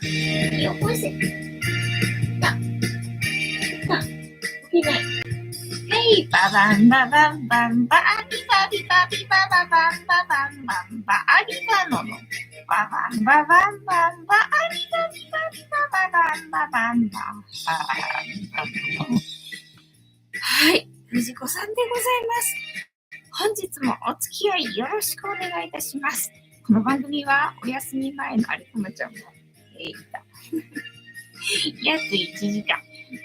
よこせ。Hey, ba bam ba bam bam ba bi ba bi ba bi ba ba bam ba bam bam ba a bi ba no no ba bam ba bam bam ba a bi ba bi ba bi ba ba bam ba bam baはい、藤子さんでございます。本日もお付き合いよろしくお願いいたします。この番組はお休み前のあれともちゃんも約1時間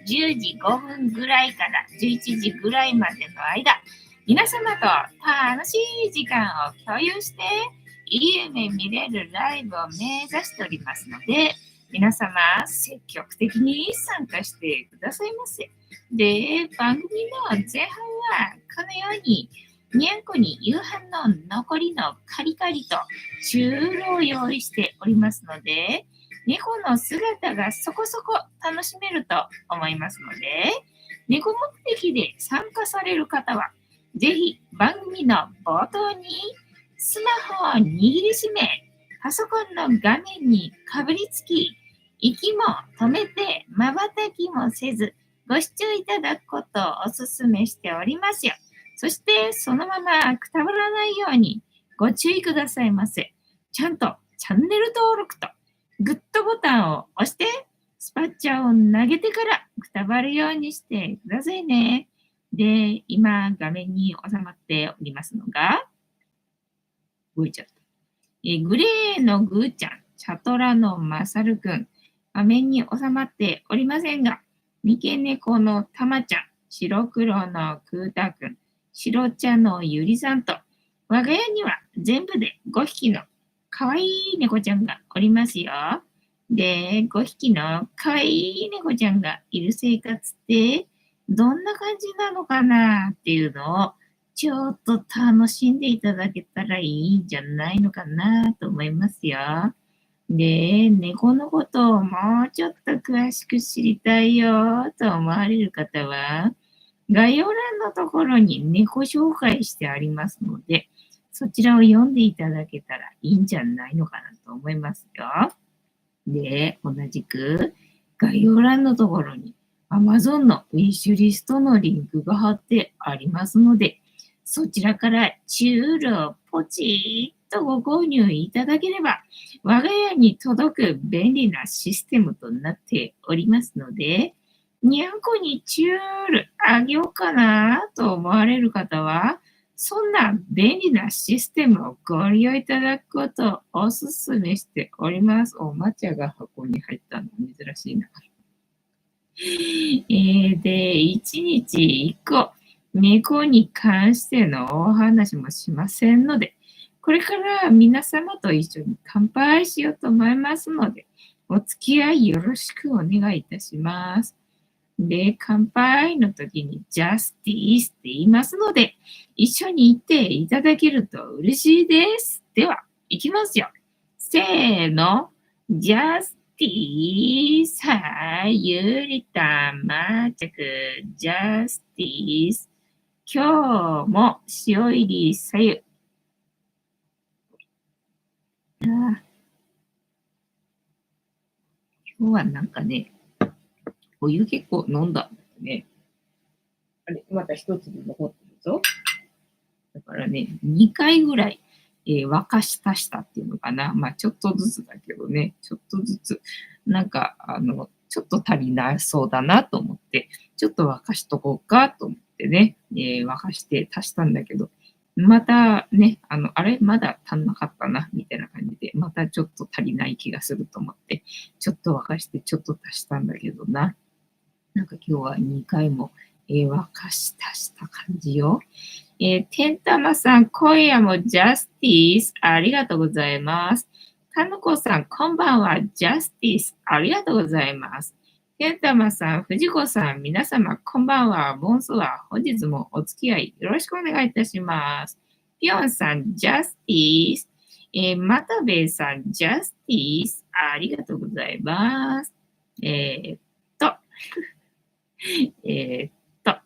10時5分ぐらいから11時ぐらいまでの間、皆様と楽しい時間を共有していい夢見れるライブを目指しておりますので、皆様積極的に参加してくださいませ。で、番組の前半はこのようににゃんこに夕飯の残りのカリカリとチュールを用意しておりますので、猫の姿がそこそこ楽しめると思いますので、猫目的で参加される方は、ぜひ番組の冒頭にスマホを握りしめ、パソコンの画面にかぶりつき、息も止めて瞬きもせず、ご視聴いただくことをお勧めしておりますよ。そしてそのままくたばらないようにご注意くださいませ。ちゃんとチャンネル登録とグッドボタンを押して、スパッチャーを投げてからくたばるようにしてくださいね。で、今画面に収まっておりますのが、動いちゃった。グレーのグーちゃん、チャトラのマサルくん、画面に収まっておりませんが、三毛猫のたまちゃん、白黒のクータくん、白茶のゆりさんと、我が家には全部で5匹のかわいい猫ちゃんがおりますよ。で、5匹のかわいい猫ちゃんがいる生活ってどんな感じなのかなっていうのをちょっと楽しんでいただけたらいいんじゃないのかなと思いますよ。で、猫のことをもうちょっと詳しく知りたいよと思われる方は、概要欄のところに猫紹介してありますので、そちらを読んでいただけたらいいんじゃないのかなと思いますよ。で、同じく概要欄のところに Amazon のウィッシュリストのリンクが貼ってありますので、そちらからチュールをポチッとご購入いただければ、我が家に届く便利なシステムとなっておりますので、にゃんこにチュールあげようかなと思われる方は、そんな便利なシステムをご利用いただくことをお勧めしております。お抹茶が箱に入ったの珍しいな。で、1日1個、猫に関してのお話もしませんので、これから皆様と一緒に乾杯しようと思いますので、お付き合いよろしくお願いいたします。で、乾杯の時にジャスティースって言いますので、一緒に言っていただけると嬉しいです。では、いきますよ。せーの。ジャスティース。はい、ゆりたまちゃく。ジャスティース。今日も塩入りさゆ。今日はなんかね、お湯結構飲んだんだね。あれ、また一粒残ってるぞ。だからね、2回ぐらい、沸かし足したっていうのかな。まあ、ちょっとずつだけどね、ちょっとずつ、なんか、ちょっと足りなそうだなと思って、ちょっと沸かしとこうかと思ってね、沸かして足したんだけど、またね、あれまだ足んなかったな、みたいな感じで、またちょっと足りない気がすると思って、ちょっと沸かしてちょっと足したんだけどな。なんか今日は2回も、沸かし足した感じよ。てんたまさん、今夜もジャスティース、ありがとうございます。かのこさん、こんばんは、ジャスティース、ありがとうございます。てんたまさん、藤子さん、皆様、こんばんは、ボンスは、本日もお付き合いよろしくお願いいたします。ぴょんさん、ジャスティース、またべえさん、ジャスティース、ありがとうございます。えーっと、えーっと、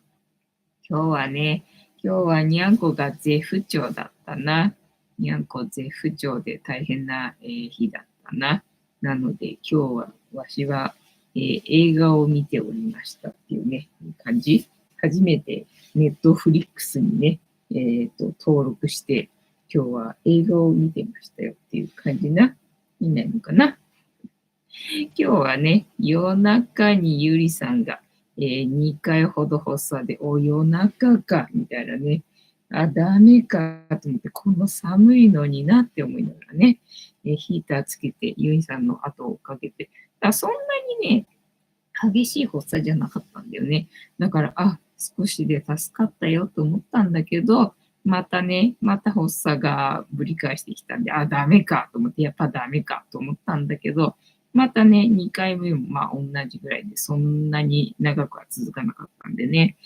今日はね、今日はにゃんこが絶不調だったな。にゃんこ絶不調で大変な、日だったな。なので、今日はわしは、映画を見ておりましたっていうね、感じ。初めてネットフリックスにね、登録して、今日は映画を見てましたよっていう感じな。いないのかな。今日はね、夜中にゆりさんが、2回ほど発作で、夜中か、みたいなね。ダメかと思って、この寒いのになって思いながらね、ヒーターつけて、ゆりさんの後をかけて、そんなにね、激しい発作じゃなかったんだよね。だから、少しで助かったよと思ったんだけど、また発作がぶり返してきたんで、ダメかと思って、やっぱダメかと思ったんだけど、またね、2回目も同じぐらいで、そんなに長くは続かなかったんでね、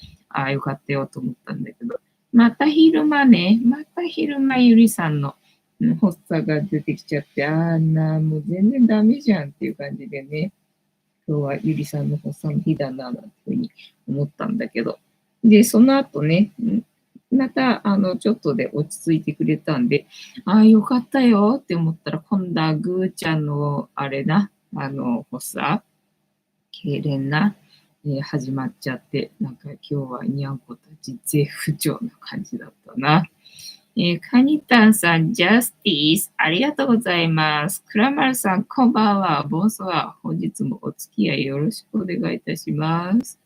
よかったよと思ったんだけど、また昼間ゆりさんの発作が出てきちゃって、もう全然ダメじゃんっていう感じでね、今日はゆりさんの発作の日だな、なんていうふうに思ったんだけど、で、その後ね、また、ちょっとで落ち着いてくれたんで、よかったよって思ったら、今度はぐーちゃんの、発作、痙攣な、始まっちゃって、なんか今日はにゃんこたち絶不調な感じだったな。カニタンさん、ジャスティス、ありがとうございます。クラマルさん、こんばんは。ボンソワ。本日もお付き合いよろしくお願いいたします。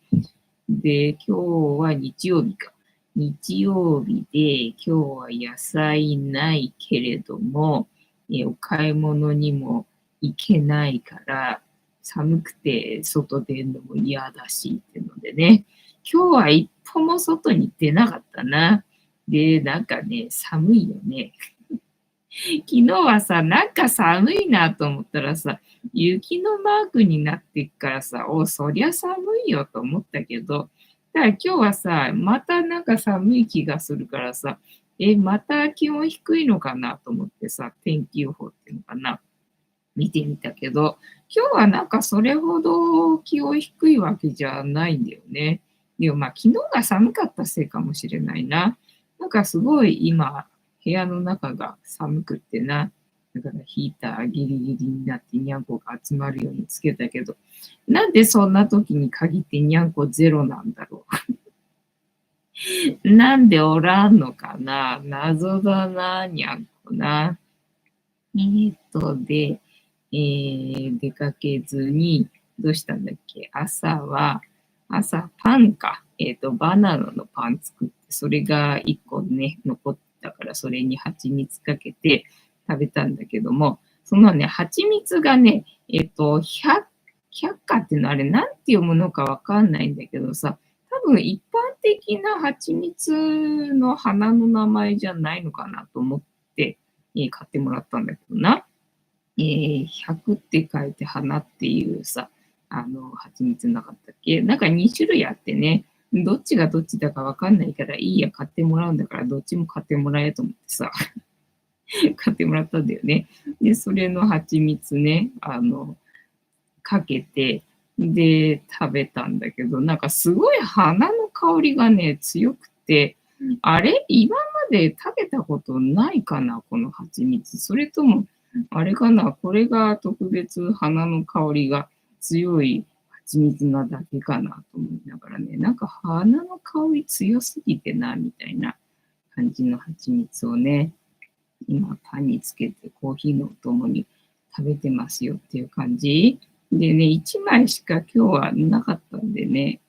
で、今日は日曜日か。日曜日で、今日は野菜ないけれども、お買い物にも行けないから、寒くて外出るのも嫌だしっていうのでね、今日は一歩も外に出なかったな。で、なんかね、寒いよね。昨日はさ、なんか寒いなと思ったらさ、雪のマークになってっからさ、そりゃ寒いよと思ったけど、だから今日はさ、またなんか寒い気がするからさ、また気温低いのかなと思ってさ、天気予報っていうのかな、見てみたけど、今日はなんかそれほど気温低いわけじゃないんだよね。でも昨日が寒かったせいかもしれないな。なんかすごい今、部屋の中が寒くってな。だからヒーターギリギリになってにゃんこが集まるようにつけたけど、なんでそんな時に限ってにゃんこゼロなんだろう。なんでおらんのかな、謎だな、にゃんこな。で、出かけずに、どうしたんだっけ、朝パンか。バナナのパン作って、それが1個ね、残ったから、それに蜂蜜かけて食べたんだけども、そのね、蜂蜜がね、百花っていうのあれ、なんて読むのかわかんないんだけどさ、多分一般的な蜂蜜の花の名前じゃないのかなと思って、買ってもらったんだけどな。100って書いて花っていうさ、蜂蜜なかったっけ、なんか2種類あってね、どっちがどっちだかわかんないから、いいや、買ってもらうんだから、どっちも買ってもらえと思ってさ、買ってもらったんだよね。で、それの蜂蜜ね、かけて、で、食べたんだけど、なんかすごい花の香りがね、強くて、あれ今まで食べたことないかなこの蜂蜜。それとも、あれかなこれが特別花の香りが強い蜂蜜なだけかなと思いながらね、なんか花の香り強すぎてな、みたいな感じの蜂蜜をね、今パンにつけてコーヒーのお供に食べてますよっていう感じ。でね、1枚しか今日はなかったんでね、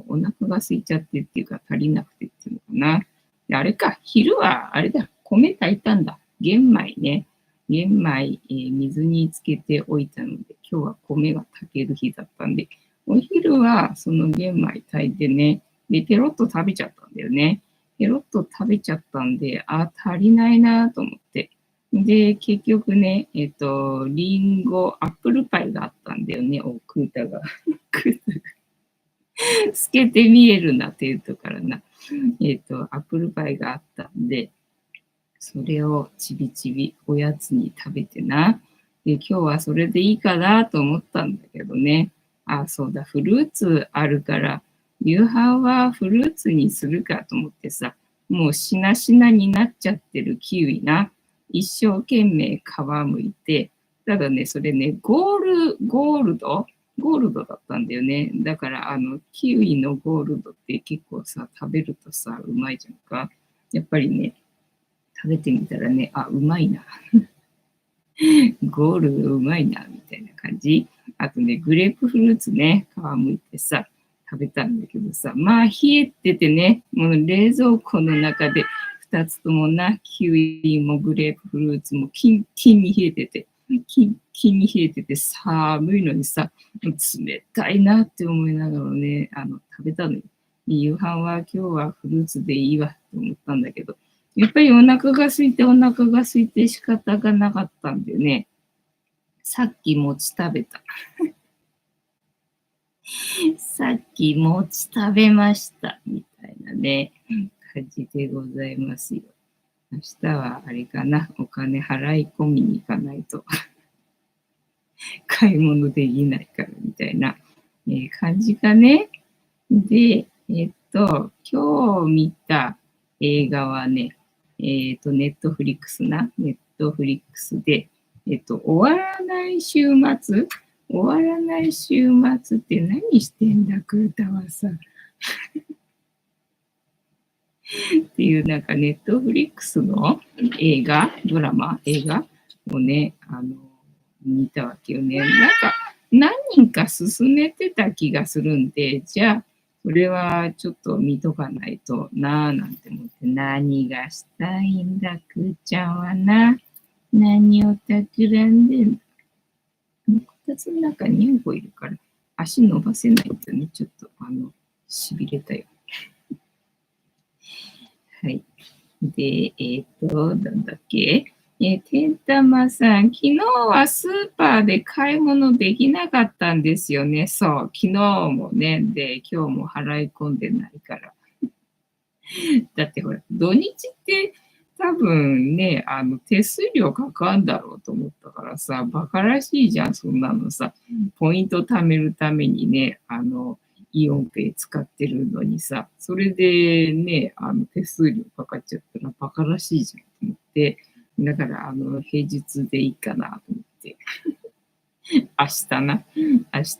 お腹が空いちゃってっていうか足りなくてっていうのかな。であれか、昼はあれだ、米炊いたんだ。玄米ね。玄米、水につけておいたので、今日は米が炊ける日だったんで、お昼はその玄米炊いてね、で、ペロッと食べちゃったんだよね。ペロッと食べちゃったんで、足りないなと思って。で、結局ね、リンゴ、アップルパイがあったんだよね。クータが。クータが。透けて見えるなって言うとからな。アップルパイがあったんで、それをちびちびおやつに食べてな。で、今日はそれでいいかなと思ったんだけどね。そうだ、フルーツあるから、夕飯はフルーツにするかと思ってさ、もうしなしなになっちゃってるキウイな。一生懸命皮むいて、ただね、それね、ゴールドだったんだよね。だから、キウイのゴールドって結構さ、食べるとさ、うまいじゃんか。やっぱりね、食べてみたらね、あ、うまいな。ゴールドうまいな、みたいな感じ。あとね、グレープフルーツね、皮むいてさ、食べたんだけどさ、まあ冷えててね、もう冷蔵庫の中で2つともな、キウイもグレープフルーツもキンキンに冷えてて、キンキンに冷えてて寒いのにさ、冷たいなって思いながらね、食べたのよ。夕飯は今日はフルーツでいいわって思ったんだけど、やっぱりお腹が空いて仕方がなかったんだよね。さっき餅食べた。さっき餅食べました。みたいなね、感じでございますよ。明日はあれかな、お金払い込みに行かないと買い物できないからみたいな、感じかね。で、今日見た映画はね、ネットフリックスで、終わらない週末終わらない週末って何してんだ、クータはさ。っていう、なんかネットフリックスの映画をね、見たわけよね。なんか、何人か勧めてた気がするんで、じゃあ、それはちょっと見とかないとなぁなんて思って、何がしたいんだ、くーちゃんはな。何を企んでんだ。こたつの中に2個いるから、足伸ばせないとね、ちょっと、痺れたよ。はい。で、なんだっけてんたまさん、昨日はスーパーで買い物できなかったんですよね。そう、昨日もね、で、今日も払い込んでないから。だってほら、土日って多分ね、手数料かかんだろうと思ったからさ、バカらしいじゃん、そんなのさ。ポイント貯めるためにね、イオンペイ使ってるのにさ、それでね、手数料かかっちゃったらバカらしいじゃんと思って、だから、平日でいいかなと思って、明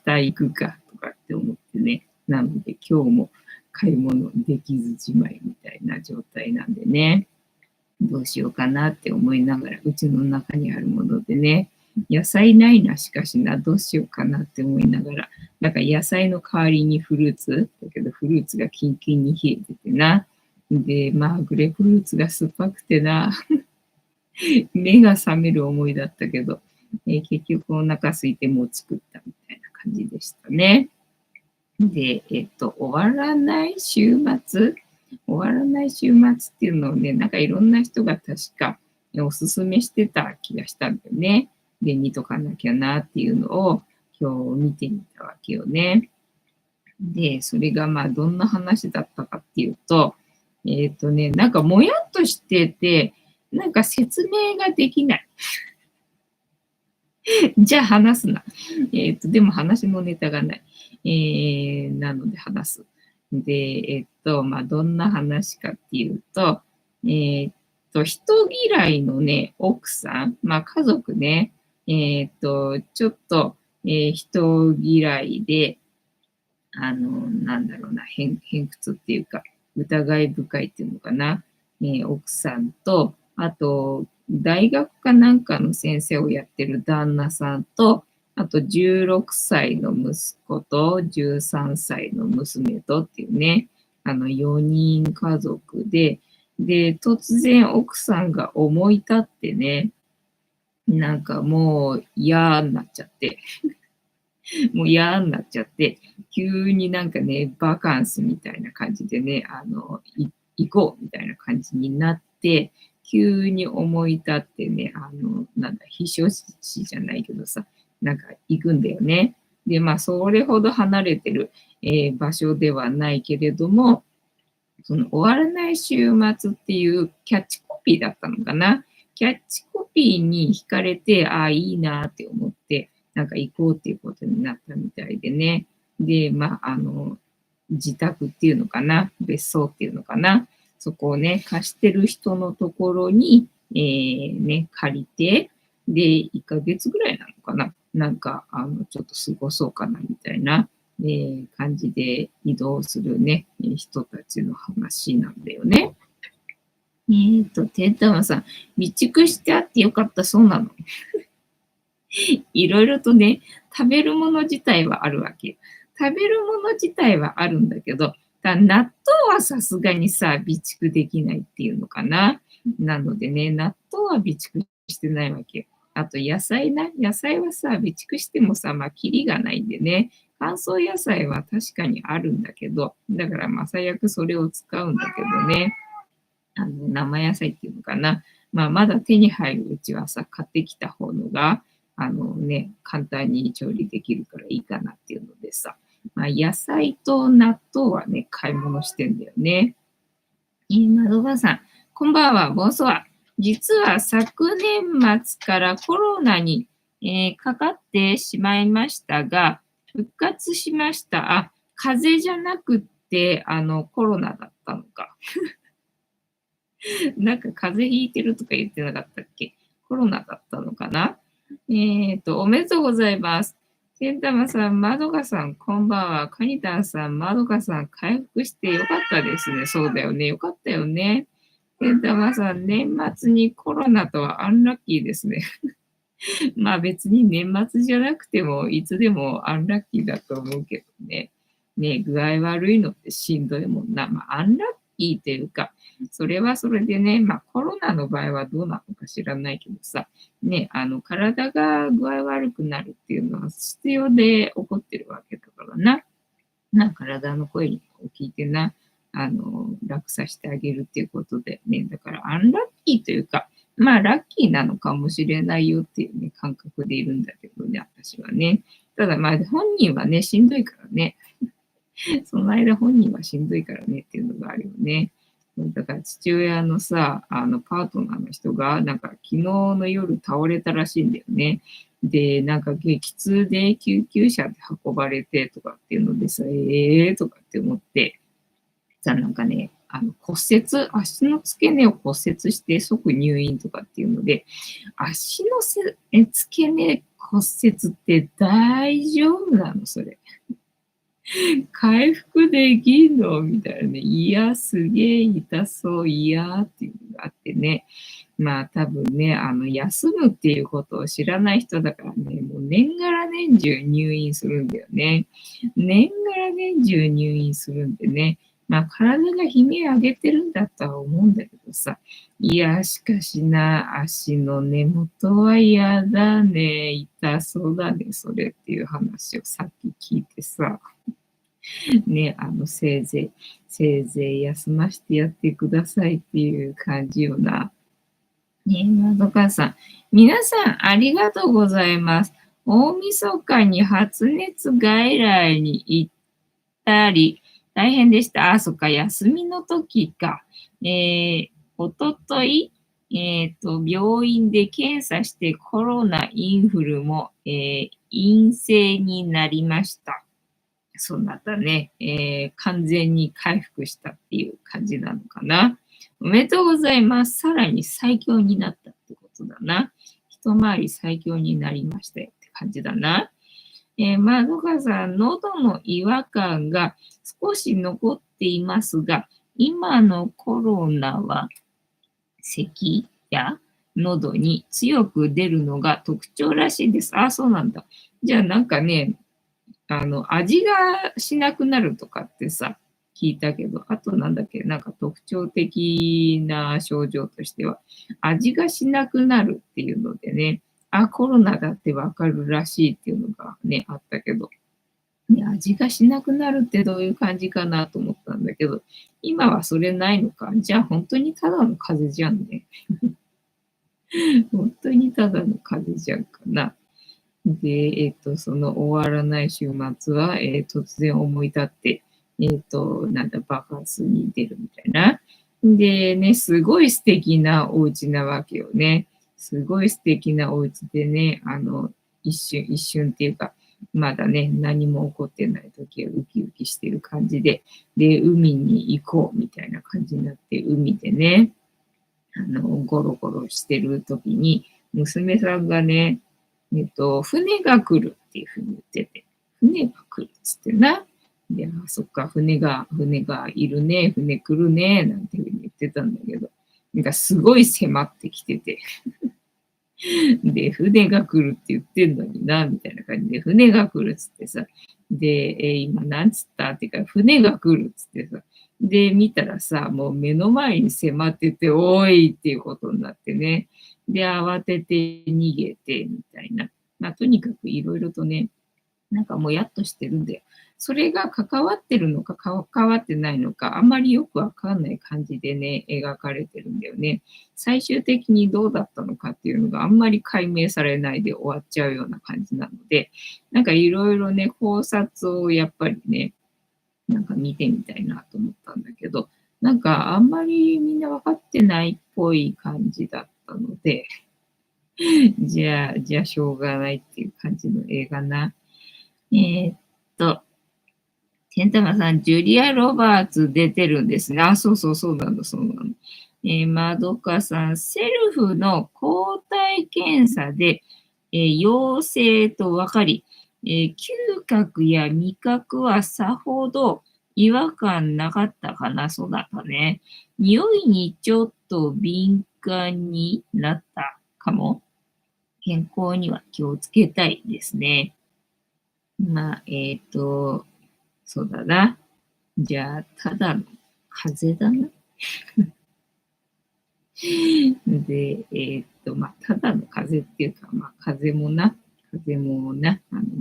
日行くかとかって思ってね、なので今日も買い物できずじまいみたいな状態なんでね、どうしようかなって思いながら、うちの中にあるものでね、野菜ないな、しかしな、どうしようかなって思いながら、なんか野菜の代わりにフルーツ、だけどフルーツがキンキンに冷えててな、で、まあ、グレープフルーツが酸っぱくてな、目が覚める思いだったけど、結局お腹空いてもう作ったみたいな感じでしたね。で、終わらない週末っていうのをね、なんかいろんな人が確かおすすめしてた気がしたんだよね。で、見とかなきゃなっていうのを今日見てみたわけよね。で、それがまあどんな話だったかっていうと、なんかもやっとしてて、なんか説明ができない。じゃあ話すな。でも話のネタがない。なので話す。で、まあ、どんな話かっていうと、人嫌いのね、奥さん、まあ、家族ね、ちょっと、人嫌いで、なんだろうな、偏屈っていうか、疑い深いっていうのかな、奥さんと、あと、大学かなんかの先生をやってる旦那さんと、あと16歳の息子と13歳の娘とっていうね、4人家族で、突然奥さんが思い立ってね、なんかもう嫌になっちゃって、もう嫌になっちゃって、急になんかね、バカンスみたいな感じでね、行こうみたいな感じになって、急に思い立ってね、なんだ、秘書士じゃないけどさ、なんか行くんだよね。で、まあ、それほど離れてる、場所ではないけれども、その終わらない週末っていうキャッチコピーだったのかな。キャッチコピーに惹かれて、ああ、いいなって思って、なんか行こうっていうことになったみたいでね。で、まあ、自宅っていうのかな、別荘っていうのかな、そこをね、貸してる人のところに、借りて、で、1ヶ月ぐらいなのかな。なんか、ちょっと過ごそうかな、みたいな、感じで移動するね、人たちの話なんだよね。てんたまさん、備蓄してあってよかったそうなの。いろいろとね、食べるもの自体はあるわけ。食べるもの自体はあるんだけど、納豆はさすがにさ、備蓄できないっていうのかな。なのでね、納豆は備蓄してないわけ。あと野菜な。野菜はさ、備蓄してもさ、まあ、キリがないんでね。乾燥野菜は確かにあるんだけど、だからまあ、最悪それを使うんだけどね。生野菜っていうのかな。まあ、まだ手に入るうちはさ、買ってきた方のが、簡単に調理できるからいいかなっていうのでさ、まあ、野菜と納豆はね、買い物してんだよね。窓場さん、こんばんは、ボンソワ。実は昨年末からコロナに、かかってしまいましたが、復活しました。あ、風邪じゃなくって、コロナだったのか。なんか風邪ひいてるとか言ってなかったっけ？コロナだったのかな？おめでとうございます。ケンタマさん、まどかさん、こんばんは。カニタンさん、まどかさん、回復してよかったですね。そうだよね。よかったよね。ケンタマさん、年末にコロナとはアンラッキーですね。まあ別に年末じゃなくても、いつでもアンラッキーだと思うけどね。ね、具合悪いのってしんどいもんな。まあアンラッキーというか、それはそれでね、まあコロナの場合はどうなのか知らないけどさ、ね、体が具合悪くなるっていうのは必要で起こってるわけだからな。体の声を聞いてな、楽させてあげるっていうことでね、だからアンラッキーというか、まあ、ラッキーなのかもしれないよっていうね、感覚でいるんだけどね、私はね。ただ、まあ、本人はね、しんどいからね。その間本人はしんどいからねっていうのがあるよね。だから父親のさ、パートナーの人が、なんか昨日の夜倒れたらしいんだよね。で、なんか激痛で救急車で運ばれてとかっていうのでさ、とかって思って、さ、なんかね、骨折、足の付け根を骨折して即入院とかっていうので、足の付け根骨折って大丈夫なのそれ。回復できんのみたいなね。いや、すげえ痛そう、いやっていうのがあってね。まあ多分ね、休むっていうことを知らない人だからね、もう年がら年中入院するんだよね。年がら年中入院するんでね。まあ体が悲鳴上げてるんだとは思うんだけどさ。いや、しかしな、足の根元は嫌だね。痛そうだね、それっていう話をさっき聞いてさ。ね、せいぜい休ましてやってくださいっていう感じよな。ね、まどかさん。皆さん、ありがとうございます。大晦日に発熱外来に行ったり、大変でした。あ、そっか、休みの時か。おととい、病院で検査してコロナ、インフルも、陰性になりました。そうなったね、完全に回復したっていう感じなのかな。おめでとうございます。さらに最強になったってことだな。一回り最強になりましたよって感じだな。まどかさん、喉の違和感が少し残っていますが、今のコロナは咳や喉に強く出るのが特徴らしいです。あ、そうなんだ。じゃあなんかね、味がしなくなるとかってさ、聞いたけど、あとなんだっけ、なんか特徴的な症状としては、味がしなくなるっていうのでね、あ、コロナだってわかるらしいっていうのがね、あったけど、ね、味がしなくなるってどういう感じかなと思ったんだけど、今はそれないのか。じゃあ本当にただの風邪じゃんね。本当にただの風邪じゃんかな。で、その終わらない週末は、突然思い立って、なんだ、爆発に出るみたいな。でね、すごい素敵なお家なわけよね。すごい素敵なお家でね、一瞬っていうか、まだね、何も起こってない時はウキウキしてる感じで、で、海に行こうみたいな感じになって、海でね、ゴロゴロしてる時に、娘さんがね、船が来るっていうふうに言ってて、船が来るっつってな。で、あ、そっか、船がいるね、船来るね、なんていうふうに言ってたんだけど、なんかすごい迫ってきてて、で、船が来るって言ってんのにな、みたいな感じで、船が来るっつってさ、で、今なんつったっていうか、船が来るっつってさ、で、見たらさ、もう目の前に迫ってて、おいっていうことになってね。で、慌てて逃げて、みたいな。まあ、とにかくいろいろとね、なんかもやっとしてるんだよ。それが関わってるのか関わってないのか、あんまりよくわかんない感じでね、描かれてるんだよね。最終的にどうだったのかっていうのがあんまり解明されないで終わっちゃうような感じなので、なんかいろいろね、考察をやっぱりね、なんか見てみたいなと思ったんだけど、なんかあんまりみんな分かってないっぽい感じだったので、じゃあしょうがないっていう感じの映画な。えーっと、ケンタマさん、ジュリア・ロバーツ出てるんですね。あ、そうそう、そうなんだ、そうなの。まどかさん、セルフの抗体検査で、陽性と分かり、嗅覚や味覚はさほど違和感なかったかな、そうだったね。匂いにちょっと敏感になったかも。健康には気をつけたいですね。まあ、そうだな。じゃあ、ただの風邪だな。で、まあ、ただの風邪っていうか、まあ、風邪もな、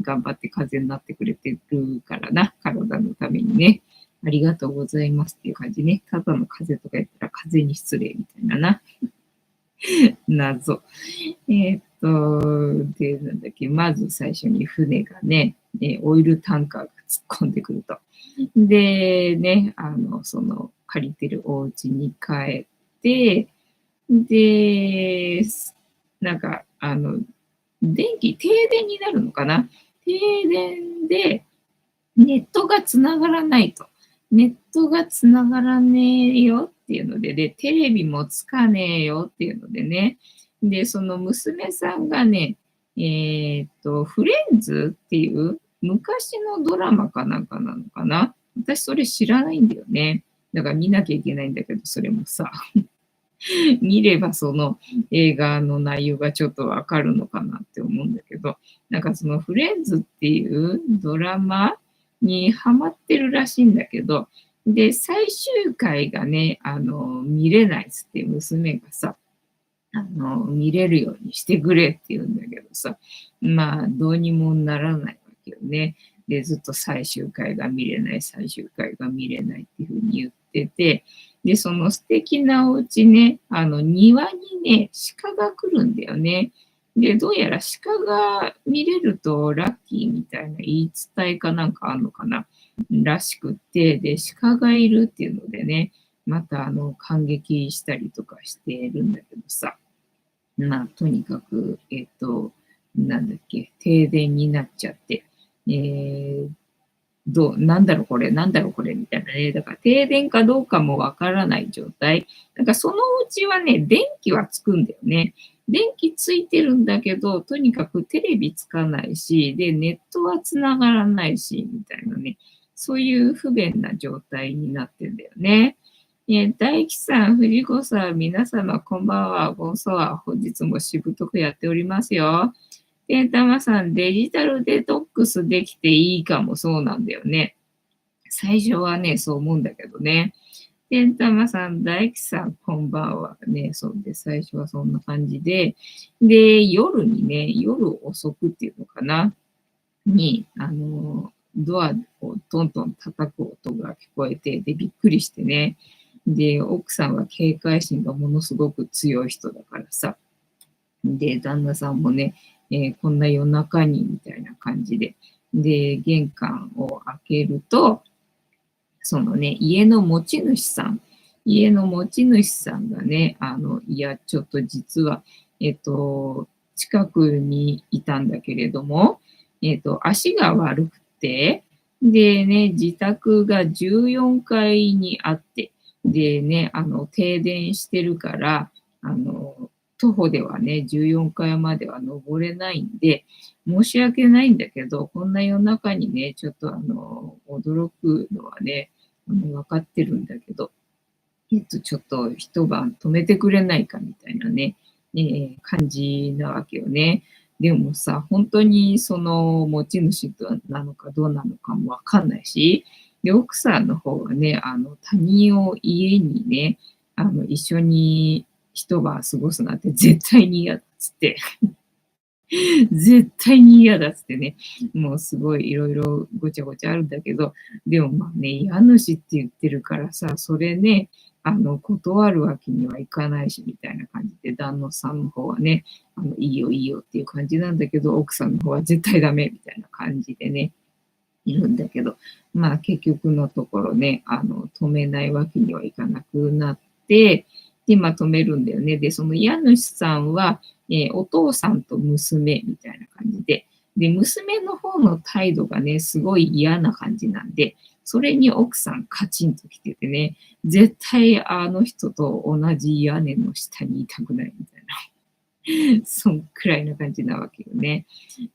頑張って風邪になってくれてるからな、体のためにね。ありがとうございますっていう感じね。ただの風邪とか言ったら風邪に失礼みたいなな。謎。で、なんだっけ、まず最初に船がね、オイルタンカーが突っ込んでくると。で、ね、借りてるお家に帰って、で、なんか、停電になるのかな。停電で、ネットがつながらないと。ネットがつながらねえよっていうので、テレビもつかねえよっていうのでね。で、その娘さんがね、フレンズっていう昔のドラマかなんかなのかな。私それ知らないんだよね。だから見なきゃいけないんだけど、それもさ、見ればその映画の内容がちょっとわかるのかなって思うんだけど、なんかそのフレンズっていうドラマにハマってるらしいんだけど、で、最終回がね、見れないっつって娘がさ、見れるようにしてくれって言うんだけどさ、まあ、どうにもならないわけよね。で、ずっと最終回が見れない、最終回が見れないっていうふうに言ってて、で、その素敵なお家ね、庭にね、鹿が来るんだよね。で、どうやら鹿が見れるとラッキーみたいな言い伝えかなんかあんのかな、らしくって、で、鹿がいるっていうのでね、また感激したりとかしてるんだけどさ、まあ、とにかく、なんだっけ、停電になっちゃって、えー、なんだろうこれ、なんだろうこれ、みたいなね。だから停電かどうかもわからない状態。だからそのうちはね、電気はつくんだよね。電気ついてるんだけど、とにかくテレビつかないし、で、ネットはつながらないし、みたいなね。そういう不便な状態になってんだよね。大樹さん、藤子さん、皆様、こんばんは。ボンソワ。本日もしぶとくやっておりますよ。ケンタマさん、デジタルデトックスできていいかもそうなんだよね。最初はね、そう思うんだけどね。ケンタマさん、大樹さん、こんばんは。ね、そうで、最初はそんな感じで。で、夜にね、夜遅くっていうのかな、に、ドアをトントン叩く音が聞こえて、で、びっくりしてね。で、奥さんは警戒心がものすごく強い人だからさ。で、旦那さんもね、こんな夜中にみたいな感じで。で、玄関を開けると、そのね、家の持ち主さんがね、いや、ちょっと実は、近くにいたんだけれども、足が悪くて、でね、自宅が14階にあって、でね、停電してるから、徒歩ではね、14階までは登れないんで、申し訳ないんだけど、こんな夜中にね、ちょっと驚くのはね、分かってるんだけど、ちょっと一晩泊めてくれないかみたいなね、感じなわけよね。でもさ、本当にその持ち主なのかどうなのかもわかんないし、で、奥さんの方はね、他人を家にね、一緒に一晩過ごすなんて絶対に嫌だっつって、絶対に嫌だっつってね、もうすごいいろいろごちゃごちゃあるんだけど、でもまあね、家主って言ってるからさ、それね、断るわけにはいかないしみたいな感じで、旦那さんの方はね、いいよいいよっていう感じなんだけど、奥さんの方は絶対ダメみたいな感じでね、いるんだけど、まあ結局のところね、止めないわけにはいかなくなって、で、まあ止めるんだよね。で、その家主さんは、お父さんと娘みたいな感じで、で、娘の方の態度がね、すごい嫌な感じなんで、それに奥さんカチンと来ててね、絶対あの人と同じ屋根の下にいたくないみたいな。そんくらいな感じなわけよね。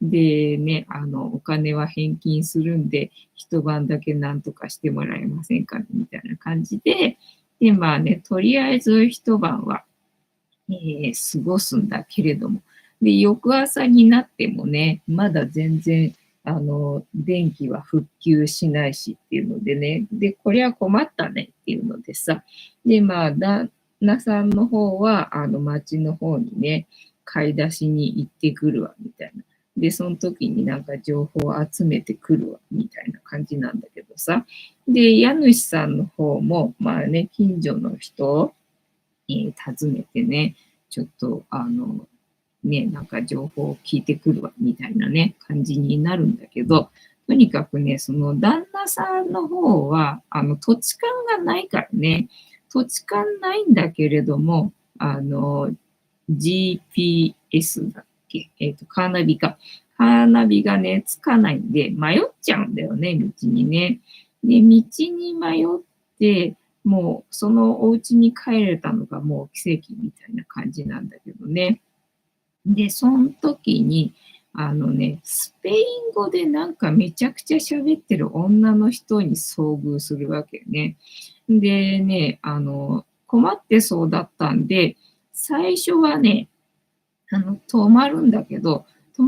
でね、お金は返金するんで、一晩だけ何とかしてもらえませんかみたいな感じで、で、まあね、とりあえず一晩は、過ごすんだけれども、で、翌朝になってもね、まだ全然、電気は復旧しないしっていうのでね、で、こりゃ困ったねっていうのでさ、で、まあ、旦那さんの方は、町の方にね、買い出しに行ってくるわ、みたいな。で、その時になんか情報を集めてくるわ、みたいな感じなんだけどさ。で、家主さんの方も、まあね、近所の人訪ねてね、ちょっとね、なんか情報を聞いてくるわ、みたいなね、感じになるんだけど、とにかくね、その旦那さんの方は、土地勘がないからね、土地勘ないんだけれども、GPS だっけカーナビか。カーナビがね、つかないんで、迷っちゃうんだよね、道にね。で、道に迷って、もうそのお家に帰れたのがもう奇跡みたいな感じなんだけどね。で、その時に、スペイン語でなんかめちゃくちゃ喋ってる女の人に遭遇するわけよね。でね、困ってそうだったんで、最初はね、止まるんだけど、と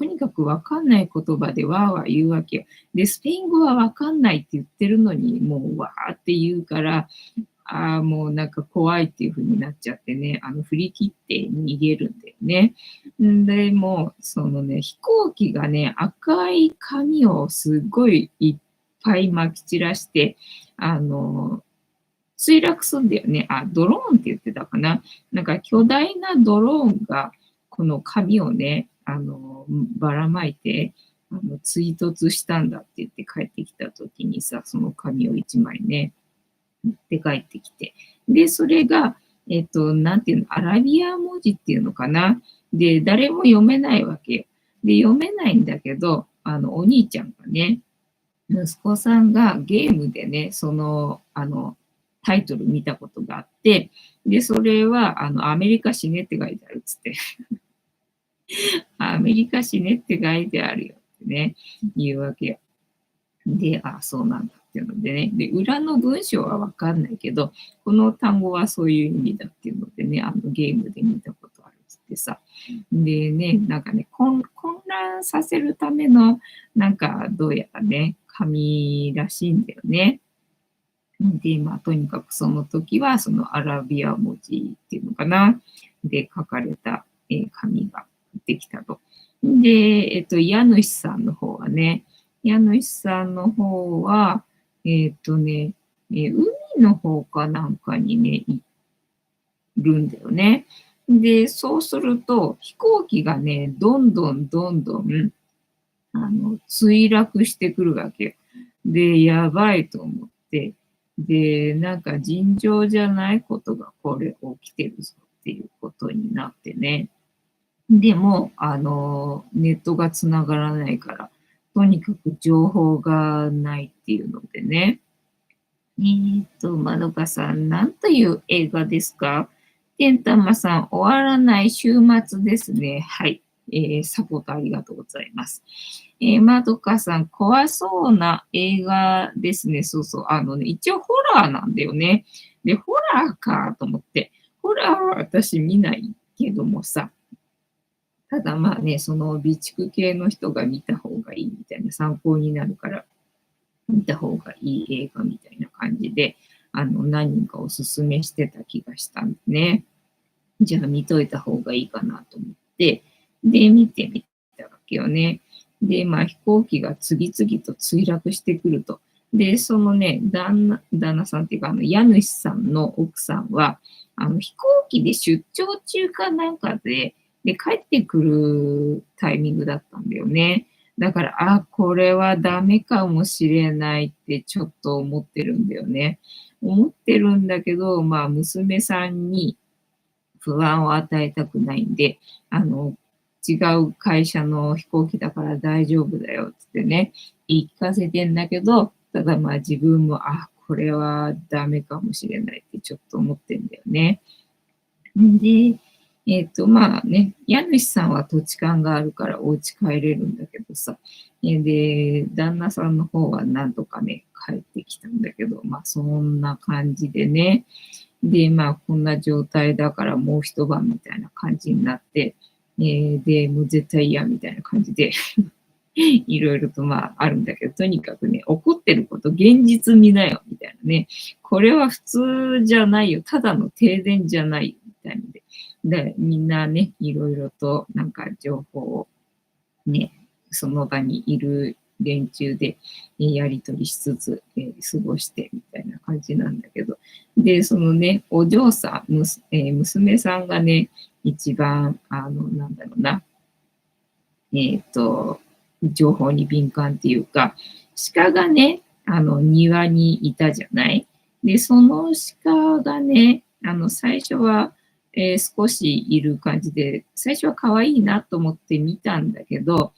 にかくわかんない言葉でわーわー言うわけよ。で、スペイン語はわかんないって言ってるのに、もうわーって言うから、ああ、もうなんか怖いっていう風になっちゃってね、振り切って逃げるんだよね。んで、もう、そのね、飛行機がね、赤い紙をすごいいっぱい撒き散らして、あの、墜落すんだよね。あ、ドローンって言ってたかな。なんか巨大なドローンが、この紙をね、ばらまいて、追突したんだって言って帰ってきた時にさ、その紙を1枚ね、持って帰ってきて。で、それが、なんていうの、アラビア文字っていうのかな。で、誰も読めないわけよ。で、読めないんだけど、お兄ちゃんがね、息子さんがゲームでね、タイトル見たことがあって、で、それは、アメリカ死ねって書いてあるっつって、アメリカ死ねって書いてあるよってね、言うわけよ。で、あ、そうなんだっていうのでね。で、裏の文章はわかんないけど、この単語はそういう意味だっていうのでね、ゲームで見たことあるっつってさ。でね、なんかね、混乱させるための、なんか、どうやらね、紙らしいんだよね。で、まあ、とにかくその時は、そのアラビア文字っていうのかな。で、書かれた、紙ができたと。で、家主さんの方はね、家主さんの方は、海の方かなんかにね、行るんだよね。で、そうすると、飛行機がね、どんどんどんどん、墜落してくるわけよ。で、やばいと思って、で、なんか尋常じゃないことがこれ起きてるぞっていうことになってね。でも、ネットが繋がらないから、とにかく情報がないっていうのでね。まどかさん、なんという映画ですか？てんたまさん、終わらない週末ですね。はい。サポートありがとうございます。まどかさん、怖そうな映画ですね。そうそう。一応ホラーなんだよね。で、ホラーかと思って。ホラーは私見ないけどもさ。ただまあね、その備蓄系の人が見た方がいいみたいな参考になるから見た方がいい映画みたいな感じで、何人かおすすめしてた気がしたんでね。じゃあ見といた方がいいかなと思って、で、見てみたわけよね。で、まあ飛行機が次々と墜落してくると。で、そのね、旦那さんっていうか、家主さんの奥さんは、飛行機で出張中かなんかで、帰ってくるタイミングだったんだよね。だから、これはダメかもしれないってちょっと思ってるんだよね。思ってるんだけど、まあ、娘さんに、不安を与えたくないんで、違う会社の飛行機だから大丈夫だよってね、言い聞かせてんだけど、ただまあ自分も、これはダメかもしれないってちょっと思ってんだよね。で、まあね、家主さんは土地勘があるからお家帰れるんだけどさ、で、旦那さんの方はなんとかね、帰ってきたんだけど、まあそんな感じでね、で、まあ、こんな状態だからもう一晩みたいな感じになって、で、もう絶対嫌みたいな感じでいろいろとまああるんだけど、とにかくね、起こってること、現実見なよ、みたいなね。これは普通じゃないよ。ただの停電じゃないよ、みたいので。で、みんなね、いろいろとなんか情報をね、その場にいる連中でやり取りしつつ、過ごしてみたいな感じなんだけど、で、そのね、お嬢さん、娘さんがね、一番、なんだろうな、えっと、情報に敏感っていうか、鹿がね、庭にいたじゃない。で、その鹿がね、最初は、少しいる感じで、最初は可愛いなと思って見たんだけど、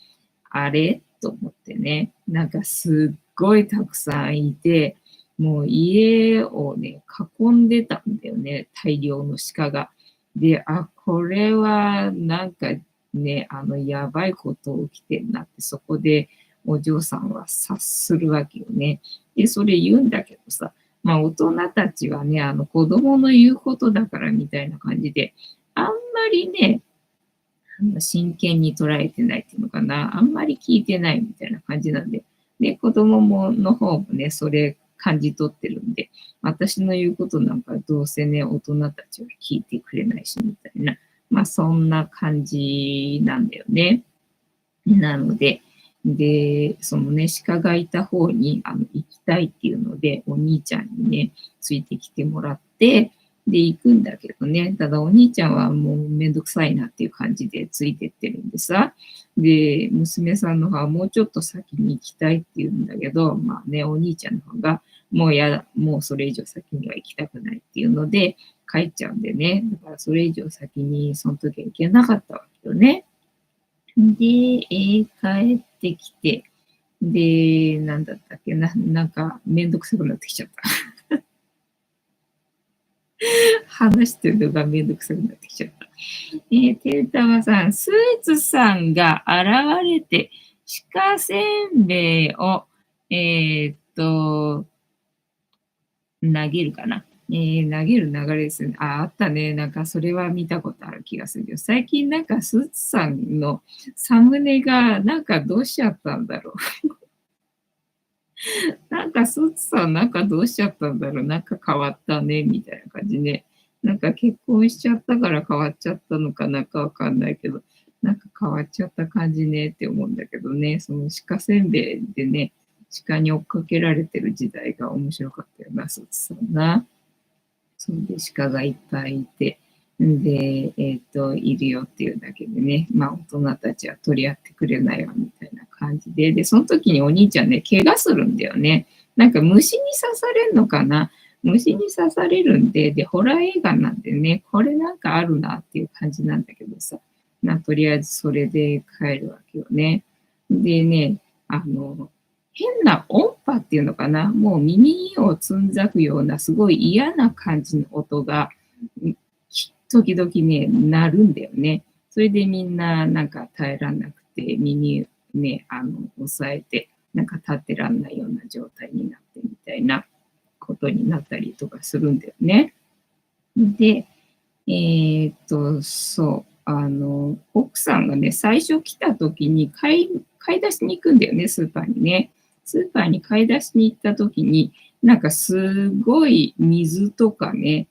あれと思ってね、なんかすっごいたくさんいて、もう家をね、囲んでたんだよね、大量の鹿が。で、これはなんかね、やばいこと起きてんなって、そこでお嬢さんは察するわけよね。で、それ言うんだけどさ、まあ大人たちはね、子供の言うことだからみたいな感じで、あんまりね、真剣に捉えてないっていうのかな、あんまり聞いてないみたいな感じなんで、で、子供もの方もね、それ感じ取ってるんで、私の言うことなんかどうせね、大人たちは聞いてくれないし、みたいな、まあそんな感じなんだよね。なので、で、そのね、鹿がいた方に行きたいっていうので、お兄ちゃんにね、ついてきてもらって、で、行くんだけどね、ただお兄ちゃんはもうめんどくさいなっていう感じでついてってるんでさ、で、娘さんの方はもうちょっと先に行きたいって言うんだけど、まあね、お兄ちゃんの方が、もうやだ、もうそれ以上先には行きたくないっていうので、帰っちゃうんでね、だからそれ以上先にその時は行けなかったわけよね。で、帰ってきて、で、なんだったっけな、なんかめんどくさくなってきちゃった。話してるのがめんどくさくなってきちゃった。てるたまさん、スーツさんが現れて、鹿せんべいを、えーっと、投げるかな。投げる流れですね。あったね。なんかそれは見たことある気がするよ。最近なんかスーツさんのサムネがなんかどうしちゃったんだろう。なんかスーツさんなんかどうしちゃったんだろう。なんか変わったね。みたいな感じね。なんか結婚しちゃったから変わっちゃったのかなんかわかんないけど、なんか変わっちゃった感じねって思うんだけどね。その鹿せんべいでね、鹿に追っかけられてる時代が面白かったよな、スーツさんな。そうで鹿がいっぱいいて、で、いるよっていうだけでね、まあ大人たちは取り合ってくれないわみたいな感じで、で、その時にお兄ちゃんね、怪我するんだよね。なんか虫に刺されるのかな。虫に刺されるんで、で、ホラー映画なんでね、これなんかあるなっていう感じなんだけどさ、とりあえずそれで帰るわけよね。でね、変な音波っていうのかな、もう耳をつんざくようなすごい嫌な感じの音が時々ね、鳴るんだよね。それでみんななんか耐えらんなくて、耳ね、押さえて、なんか立ってらんないような状態になってみたいなことになったりとかするんだよね。で、そう、奥さんがね、最初来た時に買い出しに行くんだよね、スーパーにね。スーパーに買い出しに行った時に、なんかすごい水とかね、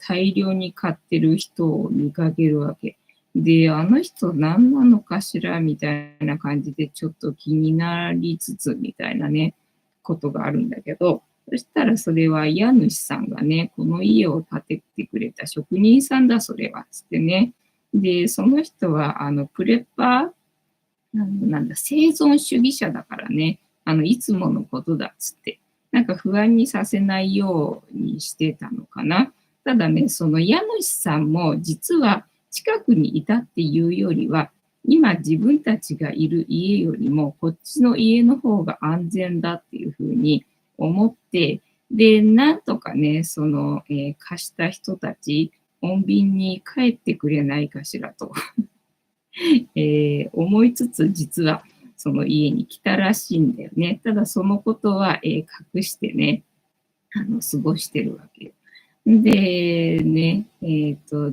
大量に買ってる人を見かけるわけ。で、あの人何なのかしらみたいな感じでちょっと気になりつつみたいなね、ことがあるんだけど、そしたらそれは家主さんがね、この家を建ててくれた職人さんだ、それは、つってね。で、その人は、プレッパー、なんだ、生存主義者だからね、いつものことだ、つって。なんか不安にさせないようにしてたのかな。ただね、その家主さんも実は近くにいたっていうよりは、今自分たちがいる家よりもこっちの家の方が安全だっていうふうに思って、で、なんとかね、貸した人たち、穏便に帰ってくれないかしらと、思いつつ、実はその家に来たらしいんだよね。ただそのことは、隠してね、過ごしてるわけよ。で、ね、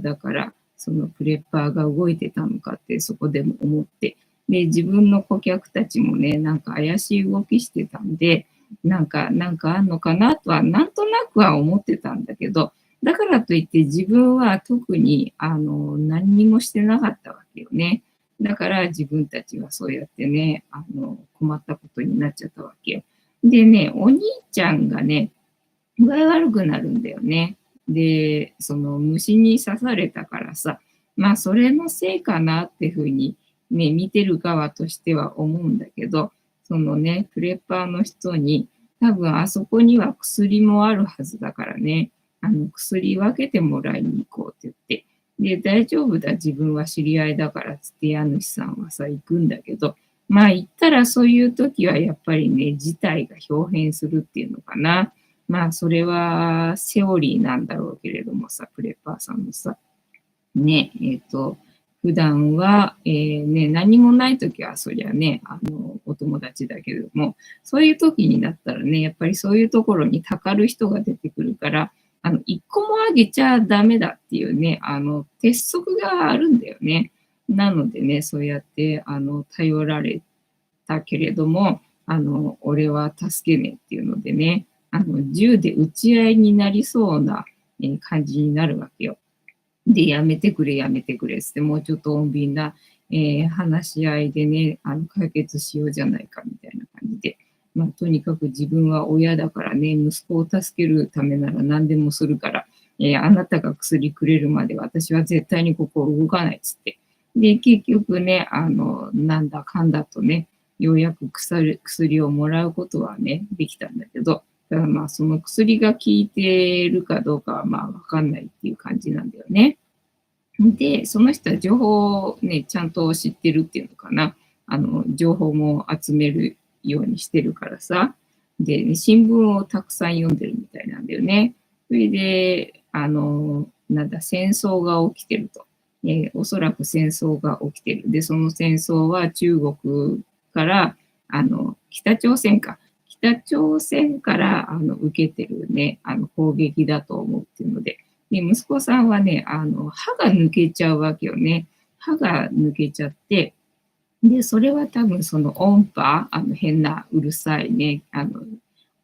だから、そのプレッパーが動いてたのかってそこでも思って、で、自分の顧客たちもね、なんか怪しい動きしてたんで、なんかあんのかなとは、なんとなくは思ってたんだけど、だからといって自分は特に、何にもしてなかったわけよね。だから自分たちはそうやってね、困ったことになっちゃったわけよ。でね、お兄ちゃんがね、具合悪くなるんだよね。で、その虫に刺されたからさ、まあそれのせいかなっていうふうにね、見てる側としては思うんだけど、そのね、プレッパーの人に、多分あそこには薬もあるはずだからね、薬分けてもらいに行こうって言って、で、大丈夫だ、自分は知り合いだからつって家主さんはさ、行くんだけど、まあ行ったらそういう時はやっぱりね、事態が表変するっていうのかな。まあ、それはセオリーなんだろうけれどもさ、プレッパーさんのさ、ね、普段は、ね、何もないときは、そりゃね、お友達だけれども、そういう時になったらね、やっぱりそういうところにたかる人が出てくるから、一個もあげちゃダメだっていうね、鉄則があるんだよね。なのでね、そうやって、頼られたけれども、俺は助けねえっていうのでね、銃で撃ち合いになりそうな、感じになるわけよ。で、やめてくれ、やめてくれって、もうちょっと穏便な、話し合いでね、解決しようじゃないかみたいな感じで、まあ、とにかく自分は親だからね、息子を助けるためなら何でもするから、あなたが薬くれるまで私は絶対にここを動かないっつって。で、結局ね、なんだかんだとね、ようやく薬をもらうことはね、できたんだけど、ただまあその薬が効いてるかどうかはまあわかんないっていう感じなんだよね。で、その人は情報をね、ちゃんと知ってるっていうのかな。情報も集めるようにしてるからさ。で、ね、新聞をたくさん読んでるみたいなんだよね。それで、なんだ、戦争が起きてると。おそらく戦争が起きてる。で、その戦争は中国から、北朝鮮か。北朝鮮から受けてるね、攻撃だと思うっていうので、で、息子さんはね、歯が抜けちゃうわけよね。歯が抜けちゃって、で、それは多分その音波、変なうるさいね、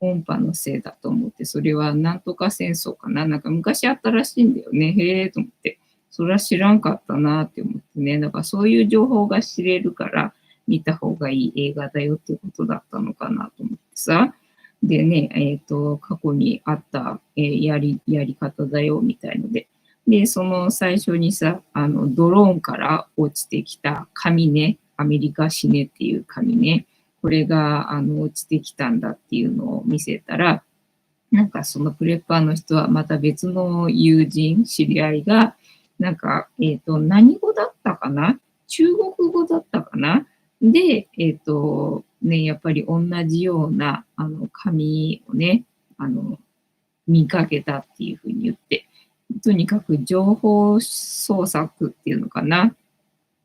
音波のせいだと思って、それはなんとか戦争かな。なんか昔あったらしいんだよね。へえと思って。それは知らんかったなって思ってね。だからそういう情報が知れるから、見た方がいい映画だよってことだったのかなと思ってさ。でね、過去にあった、やり方だよみたいので。で、その最初にさ、ドローンから落ちてきた紙ね、アメリカ死ねっていう紙ね、これが落ちてきたんだっていうのを見せたら、なんかそのプレッパーの人はまた別の友人、知り合いが、なんか、何語だったかな、中国語だったかなで、ね、やっぱり同じような、紙をね、見かけたっていうふうに言って、とにかく情報操作っていうのかな。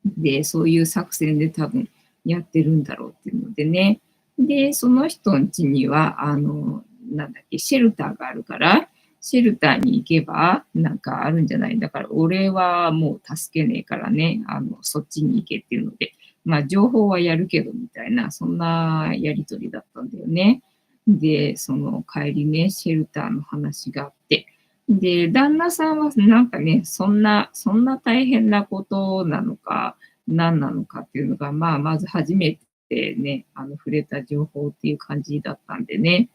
で、そういう作戦で多分やってるんだろうっていうのでね。で、その人ん家には、なんだっけ、シェルターがあるから、シェルターに行けば、なんかあるんじゃない。だから、俺はもう助けねえからね、そっちに行けっていうので、まあ、情報はやるけど、みたいな、そんなやりとりだったんだよね。で、その帰りね、シェルターの話があって、で、旦那さんはなんかね、そんな大変なことなのか、何なのかっていうのが、まあ、まず初めてね、触れた情報っていう感じだったんでね、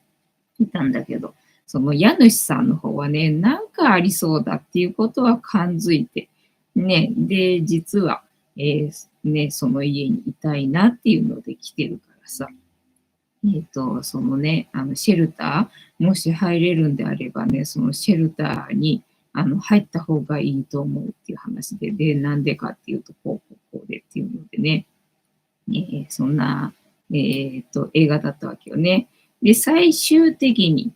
見たんだけど、その家主さんの方はね、なんかありそうだっていうことは感づいて、ね、で、実は、ね、その家にいたいなっていうので来てるからさ、そのね、シェルター、もし入れるんであればね、そのシェルターに、入った方がいいと思うっていう話で、で、なんでかっていうと、こうでっていうのでね、そんな、映画だったわけよね。で、最終的に、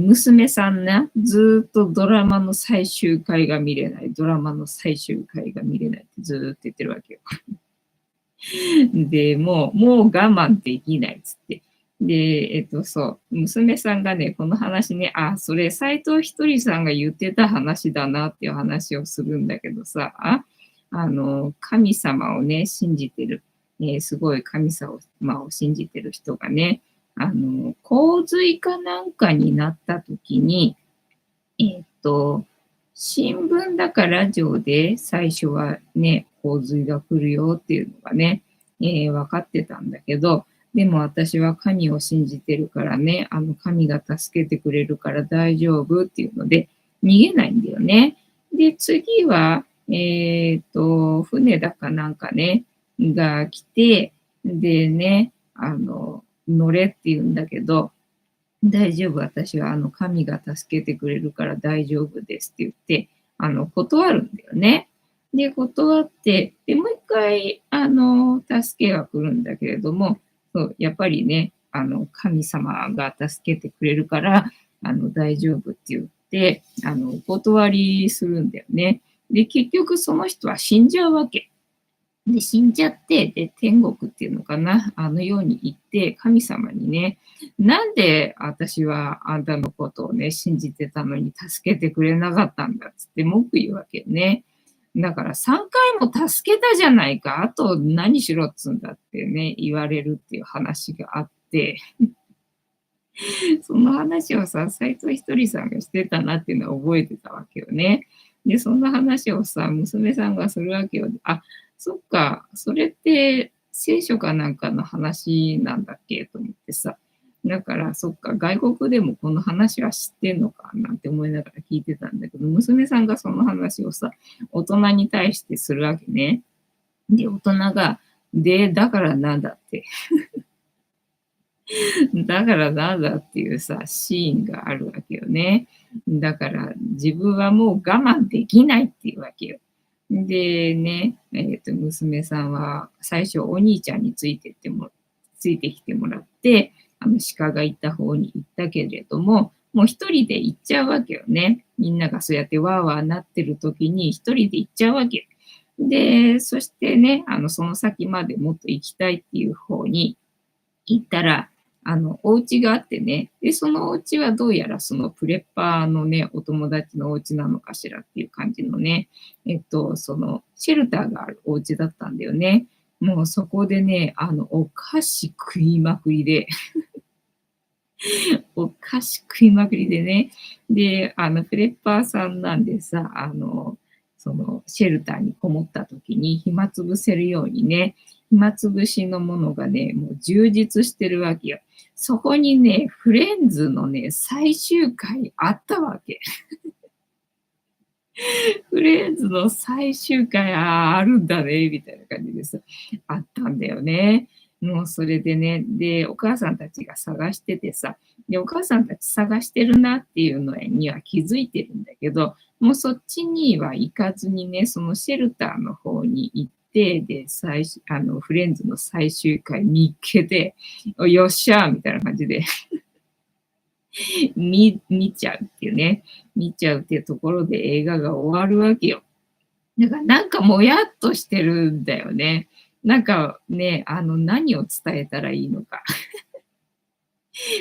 娘さんな、ずっとドラマの最終回が見れない、ドラマの最終回が見れないってずーっと言ってるわけよ。で、もう我慢できないっつって。で、そう、娘さんがね、この話ね、あ、それ、斎藤ひとりさんが言ってた話だなっていう話をするんだけどさ、神様をね、信じてる、すごい神様を信じてる人がね、洪水かなんかになった時に、えっと、新聞だかラジオで最初はね、洪水が来るよっていうのがね、分かってたんだけど、でも私は神を信じてるからね、神が助けてくれるから大丈夫っていうので、逃げないんだよね。で、次は、船だかなんかね、が来て、でね、乗れって言うんだけど、大丈夫、私は神が助けてくれるから大丈夫ですって言って、断るんだよね。で、断って、で、もう一回、助けが来るんだけれども、そう、やっぱりね、神様が助けてくれるから、大丈夫って言って、お断りするんだよね。で、結局その人は死んじゃうわけ。で、死んじゃって、で、天国っていうのかな、あのように言って、神様にね、なんで私はあんたのことをね、信じてたのに助けてくれなかったんだっつって文句言うわけよね。だから3回も助けたじゃないか、あと何しろっつうんだってね、言われるっていう話があって、その話をさ、斎藤ひとりさんがしてたなっていうのは覚えてたわけよね。で、そんな話をさ、娘さんがするわけよ。あ、そっか、それって聖書かなんかの話なんだっけと思ってさ。だから、そっか、外国でもこの話は知ってんのかなんて思いながら聞いてたんだけど、娘さんがその話をさ、大人に対してするわけね。で、大人が、で、だからなんだって。だからなんだっていうさ、シーンがあるわけよね。だから自分はもう我慢できないっていうわけよ。でね、娘さんは最初お兄ちゃんについてきてもらって、鹿がいた方に行ったけれども、もう一人で行っちゃうわけよね。みんながそうやってわーわーなってる時に一人で行っちゃうわけよ。で、そしてね、その先までもっと行きたいっていう方に行ったら、お家があってね、で、そのお家はどうやらそのプレッパーのね、お友達のお家なのかしらっていう感じのね、そのシェルターがあるお家だったんだよね。もうそこでね、お菓子食いまくりで、お菓子食いまくりでね、で、プレッパーさんなんでさ、そのシェルターにこもった時に暇つぶせるようにね、暇つぶしのものがね、もう充実してるわけよ。そこにね、フレンズのね、最終回あったわけ。フレンズの最終回、あるんだね、みたいな感じでさ、あったんだよね。もうそれでね、で、お母さんたちが探しててさ、で、お母さんたち探してるなっていうのには気づいてるんだけど、もうそっちには行かずにね、そのシェルターの方に行って、で、フレンズの最終回見っけて、よっしゃーみたいな感じで見ちゃうっていうね。見ちゃうっていうところで映画が終わるわけよ。だからなんかもやっとしてるんだよね。なんかね、何を伝えたらいいのか。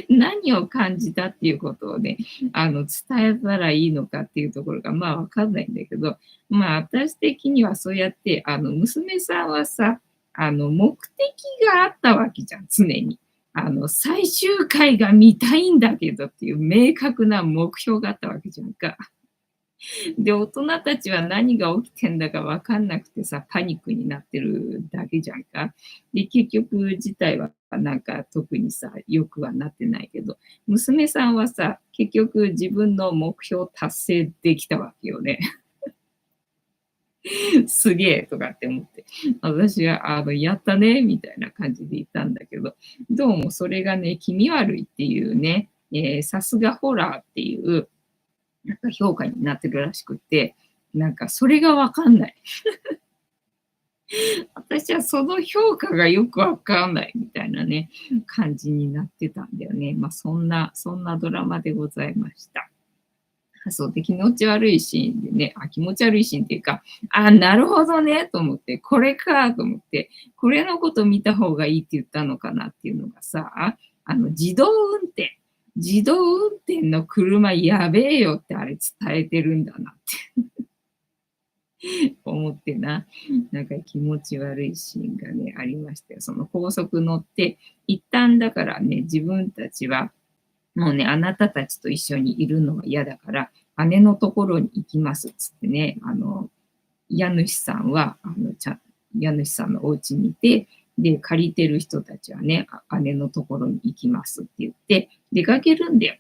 何を感じたっていうことをね、伝えたらいいのかっていうところが、まあ、わかんないんだけど、まあ、私的にはそうやって、娘さんはさ、目的があったわけじゃん、常に。最終回が見たいんだけどっていう明確な目標があったわけじゃんか。で、大人たちは何が起きてんだか分かんなくてさ、パニックになってるだけじゃんか。で、結局自体はなんか特にさ、良くはなってないけど、娘さんはさ、結局自分の目標達成できたわけよね。すげえとかって思って。私は、やったね、みたいな感じで言ったんだけど、どうもそれがね、気味悪いっていうね、さすがホラーっていうなんか評価になってるらしくて、なんかそれがわかんない。私はその評価がよくわかんないみたいなね、感じになってたんだよね。まあそんなドラマでございました。そう、で、気持ち悪いシーンでね、気持ち悪いシーンっていうか、なるほどねと思って、これかと思って、これのこと見た方がいいって言ったのかなっていうのがさ、自動運転。自動運転の車やべえよってあれ伝えてるんだなって思ってな。なんか気持ち悪いシーンがね、ありましたよ。その高速乗って、一旦だからね、自分たちはもうね、あなたたちと一緒にいるのは嫌だから、姉のところに行きますっつってね、家主さんは、家主さんのお家にいて、で、借りてる人たちはね、姉のところに行きますって言って、出かけるんだよ。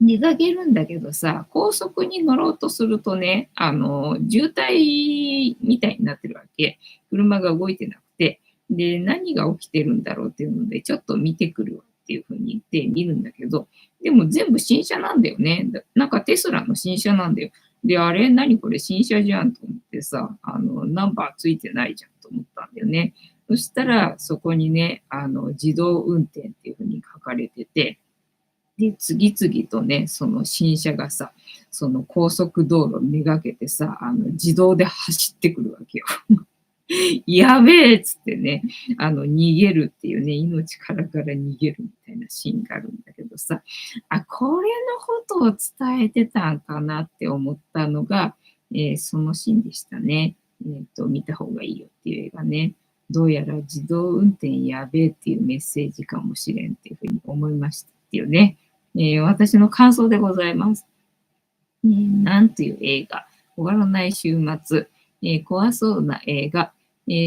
出かけるんだけどさ、高速に乗ろうとするとね、渋滞みたいになってるわけ。車が動いてなくて、で、何が起きてるんだろうっていうので、ちょっと見てくるわっていうふうに言って見るんだけど、でも全部新車なんだよね。なんかテスラの新車なんだよ。で、あれ何これ新車じゃんと思ってさ、ナンバーついてないじゃんと思ったんだよね。そしたら、そこにね、自動運転っていうふうに書かれてて、で、次々とね、その新車がさ、その高速道路めがけてさ、自動で走ってくるわけよ。やべえっつってね、逃げるっていうね、命からがら逃げるみたいなシーンがあるんだけどさ、これのことを伝えてたんかなって思ったのが、そのシーンでしたね。見た方がいいよっていう映画ね。どうやら自動運転やべえっていうメッセージかもしれんっていうふうに思いましたっていうね。私の感想でございます。なんという映画。終わらない週末。怖そうな映画。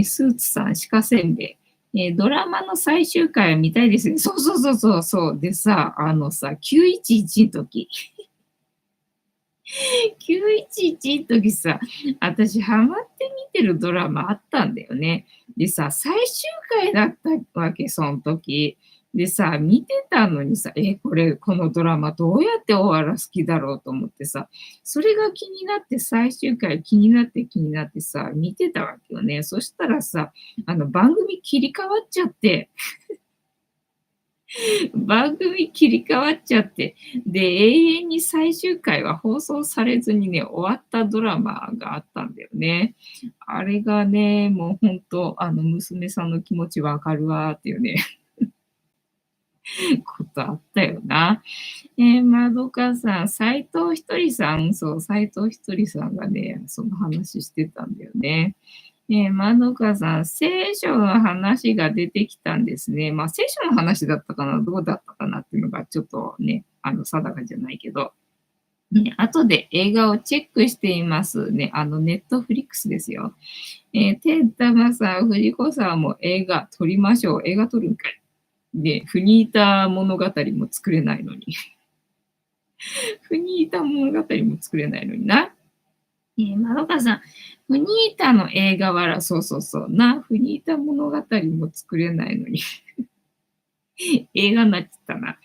スーツさん、鹿せんべい。ドラマの最終回は見たいですね。そうそうそうそうそう。でさ、911の時。911の時さ、私ハマって見てるドラマあったんだよね。でさ、最終回だったわけ、その時。でさ、見てたのにさ、このドラマどうやって終わらす気だろうと思ってさ、それが気になって最終回気になってさ、見てたわけよね。そしたらさ、番組切り替わっちゃって、番組切り替わっちゃって、で、永遠に最終回は放送されずにね、終わったドラマがあったんだよね。あれがね、もうほんと、娘さんの気持ちわかるわっていうね、ことあったよな。まどかさん、斉藤ひとりさん、そう、斉藤ひとりさんがね、その話してたんだよね。まどかさん、聖書の話が出てきたんですね。まあ、聖書の話だったかな、どうだったかなっていうのがちょっとね、定かじゃないけど、ね、後で映画をチェックしていますね。ネットフリックスですよ。てったまさん、藤子さんも映画撮りましょう。映画撮るんかい。で、フニータ物語も作れないのに。フニータ物語も作れないのにな。まどかさん、フニータの映画は、そうそうそう、フニータ物語も作れないのに映画になっちゃったな。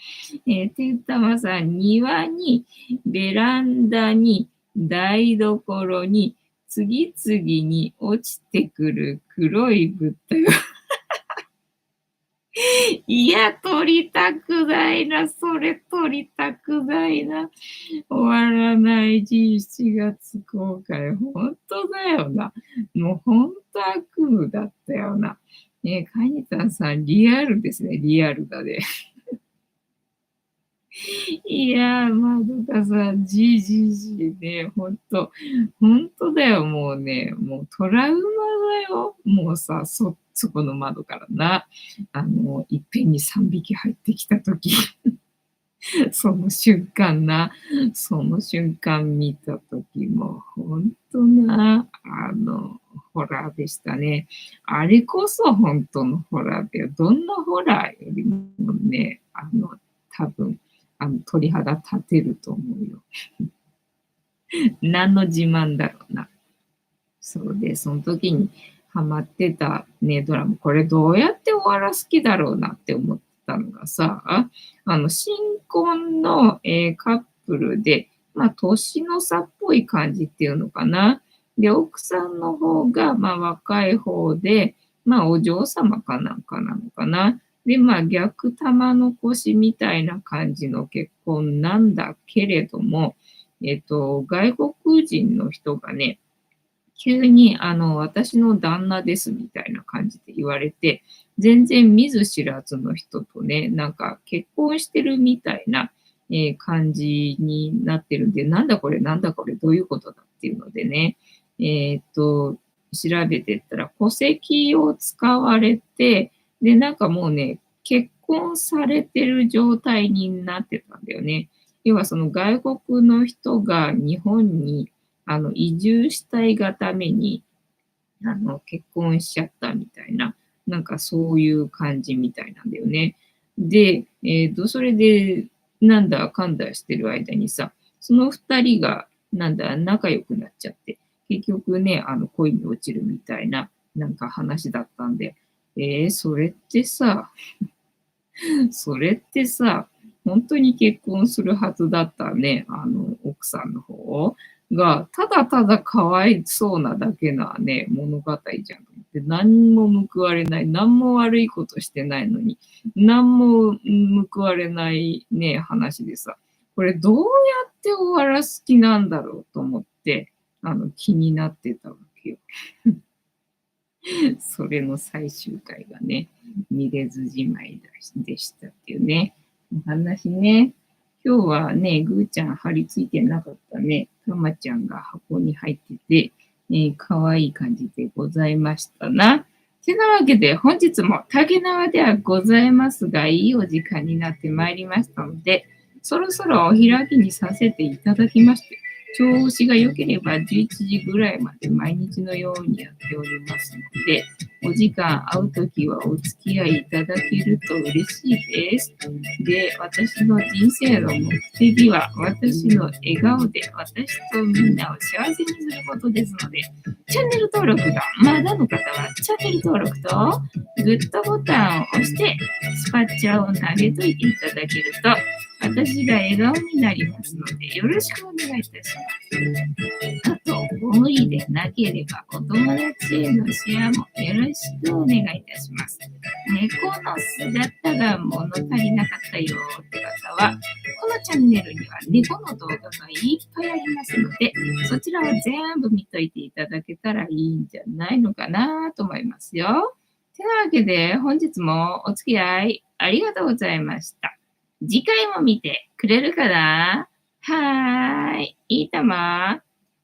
てったまさん、庭に、ベランダに、台所に、次々に落ちてくる黒い物体をいや、撮りたくないな。それ撮りたくないな。終わらない11月公開。本当だよな。もう本当悪夢だったよな。カニタさん、リアルですね。リアルだね。いやー、まどかさん、じね、ほんとだよ、もうね、もうトラウマだよ。もうさ、そこの窓からな、いっぺんに3匹入ってきたとき、その瞬間な、その瞬間見たときも、ほんとな、ホラーでしたね。あれこそ本当のホラーで、どんなホラーよりもね、多分、鳥肌立てると思うよ。何の自慢だろうな。そうで、その時にハマってたね、ドラマ、これどうやって終わらす気だろうなって思ったのがさ、新婚の、カップルで、まあ、年の差っぽい感じっていうのかな。で、奥さんの方が、まあ、若い方で、まあ、お嬢様かなんかなのかな。で、まあ、逆玉の腰みたいな感じの結婚なんだけれども、外国人の人がね、急に私の旦那ですみたいな感じで言われて、全然見ず知らずの人とね、なんか結婚してるみたいな、感じになってるんで、なんだこれ、どういうことだっていうのでね、調べてったら戸籍を使われて、で、なんかもうね、結婚されてる状態になってたんだよね。要はその外国の人が日本に移住したいがために、結婚しちゃったみたいな、なんかそういう感じみたいなんだよね。で、それで、なんだかんだしてる間にさ、その二人が、なんだ、仲良くなっちゃって、結局ね、恋に落ちるみたいな、なんか話だったんで、それってさ、それってさ、本当に結婚するはずだったね、奥さんの方が、ただただかわいそうなだけなね、物語じゃんと思って、何も報われない、何も悪いことしてないのに、何も報われないね、話でさ、これどうやって終わらす気なんだろうと思って、気になってたわけよ。それの最終回がね、見れずじまいでしたっていうね、お話ね。今日はね、ぐーちゃん張り付いてなかったね。たまちゃんが箱に入ってて、可愛い感じでございましたな。てなわけで、本日も竹縄ではございますが、いいお時間になってまいりましたので、そろそろお開きにさせていただきまして、調子が良ければ11時ぐらいまで毎日のようにやっておりますので、お時間合うときはお付き合いいただけると嬉しいです。で、私の人生の目的は私の笑顔で私とみんなを幸せにすることですので、チャンネル登録がまだの方はチャンネル登録とグッドボタンを押してスパッチャーを投げといていただけると私が笑顔になりますのでよろしくお願いいたします。あと、ご無理でなければお友達へのシェアもよろしくお願いいたします。猫の姿が物足りなかったよって方は、このチャンネルには猫の動画がいっぱいありますので、そちらを全部見といていただけたらいいんじゃないのかなと思いますよ。てなわけで、本日もお付き合いありがとうございました。次回も見てくれるかな？はーい。いいとも。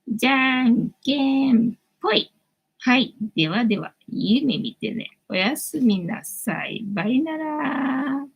じゃんけんぽい。はい。ではでは、夢見てね。おやすみなさい。バイなら。